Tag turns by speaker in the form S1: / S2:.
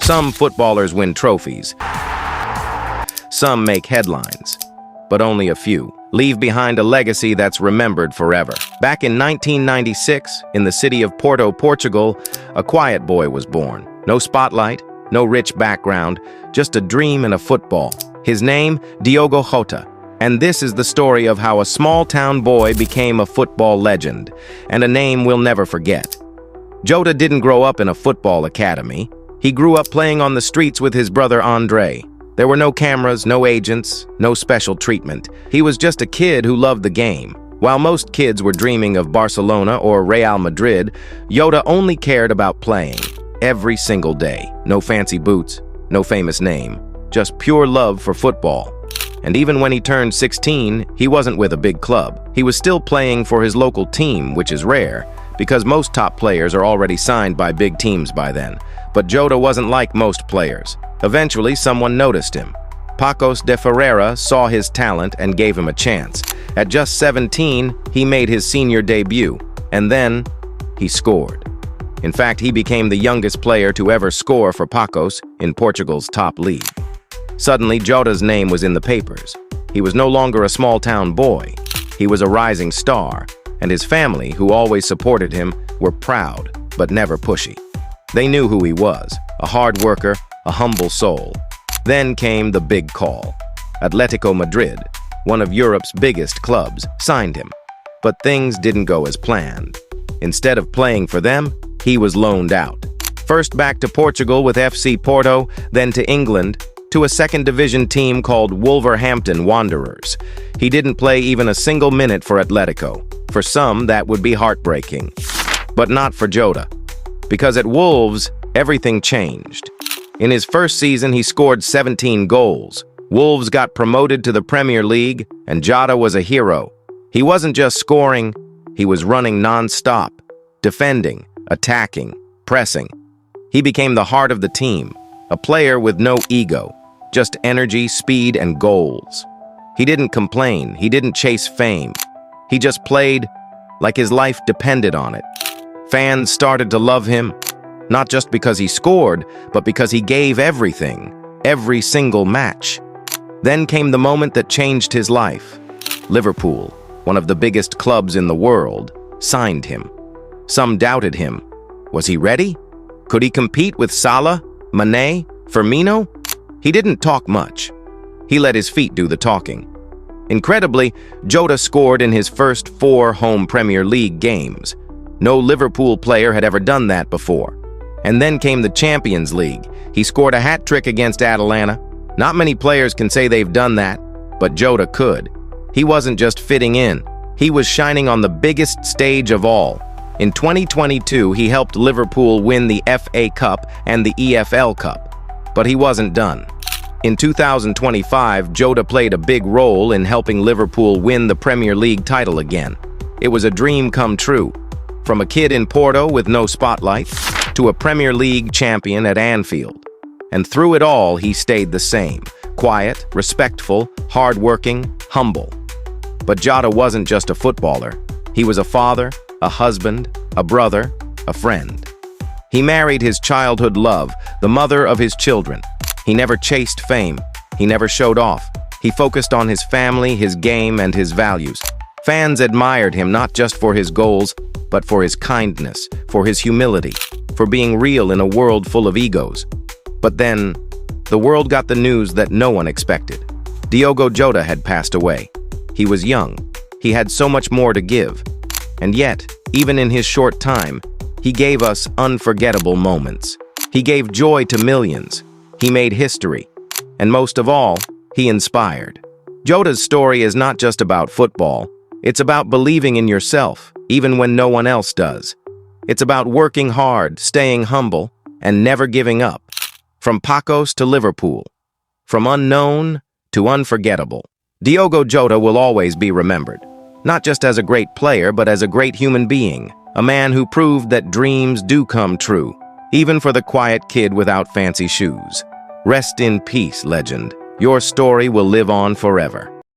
S1: Some footballers win trophies. Some make headlines. But only a few leave behind a legacy that's remembered forever. Back in 1996, in the city of Porto, Portugal, a quiet boy was born. No spotlight, no rich background, just a dream and a football. His name, Diogo Jota. And this is the story of how a small-town boy became a football legend, and a name we'll never forget. Jota didn't grow up in a football academy. He grew up playing on the streets with his brother Andre. There were no cameras, no agents, no special treatment. He was just a kid who loved the game. While most kids were dreaming of Barcelona or Real Madrid, Jota only cared about playing. Every single day. No fancy boots, no famous name. Just pure love for football. And even when he turned 16, he wasn't with a big club. He was still playing for his local team, which is rare, because most top players are already signed by big teams by then. But Jota wasn't like most players. Eventually, someone noticed him. Pacos de Ferreira saw his talent and gave him a chance. At just 17, he made his senior debut, and then he scored. In fact, he became the youngest player to ever score for Pacos in Portugal's top league. Suddenly, Jota's name was in the papers. He was no longer a small-town boy. He was a rising star, and his family, who always supported him, were proud, but never pushy. They knew who he was, a hard worker, a humble soul. Then came the big call. Atletico Madrid, one of Europe's biggest clubs, signed him. But things didn't go as planned. Instead of playing for them, he was loaned out. First back to Portugal with FC Porto, then to England, to a second-division team called Wolverhampton Wanderers. He didn't play even a single minute for Atletico. For some, that would be heartbreaking. But not for Jota. Because at Wolves, everything changed. In his first season, he scored 17 goals. Wolves got promoted to the Premier League, and Jota was a hero. He wasn't just scoring, he was running non-stop, defending, attacking, pressing. He became the heart of the team, a player with no ego, just energy, speed, and goals. He didn't complain, he didn't chase fame. He just played like his life depended on it. Fans started to love him, not just because he scored, but because he gave everything, every single match. Then came the moment that changed his life. Liverpool, one of the biggest clubs in the world, signed him. Some doubted him. Was he ready? Could he compete with Salah, Mane, Firmino? He didn't talk much. He let his feet do the talking. Incredibly, Jota scored in his first 4 home Premier League games. No Liverpool player had ever done that before. And then came the Champions League. He scored a hat-trick against Atalanta. Not many players can say they've done that, but Jota could. He wasn't just fitting in. He was shining on the biggest stage of all. In 2022, he helped Liverpool win the FA Cup and the EFL Cup. But he wasn't done. In 2025, Jota played a big role in helping Liverpool win the Premier League title again. It was a dream come true. From a kid in Porto with no spotlight, to a Premier League champion at Anfield. And through it all, he stayed the same. Quiet, respectful, hardworking, humble. But Jota wasn't just a footballer. He was a father, a husband, a brother, a friend. He married his childhood love, the mother of his children. He never chased fame. He never showed off. He focused on his family, his game, and his values. Fans admired him not just for his goals, but for his kindness, for his humility, for being real in a world full of egos. But then, the world got the news that no one expected. Diogo Jota had passed away. He was young. He had so much more to give. And yet, even in his short time, he gave us unforgettable moments. He gave joy to millions. He made history. And most of all, he inspired. Jota's story is not just about football. It's about believing in yourself, even when no one else does. It's about working hard, staying humble, and never giving up. From Pacos to Liverpool. From unknown to unforgettable. Diogo Jota will always be remembered. Not just as a great player, but as a great human being. A man who proved that dreams do come true, even for the quiet kid without fancy shoes. Rest in peace, legend. Your story will live on forever.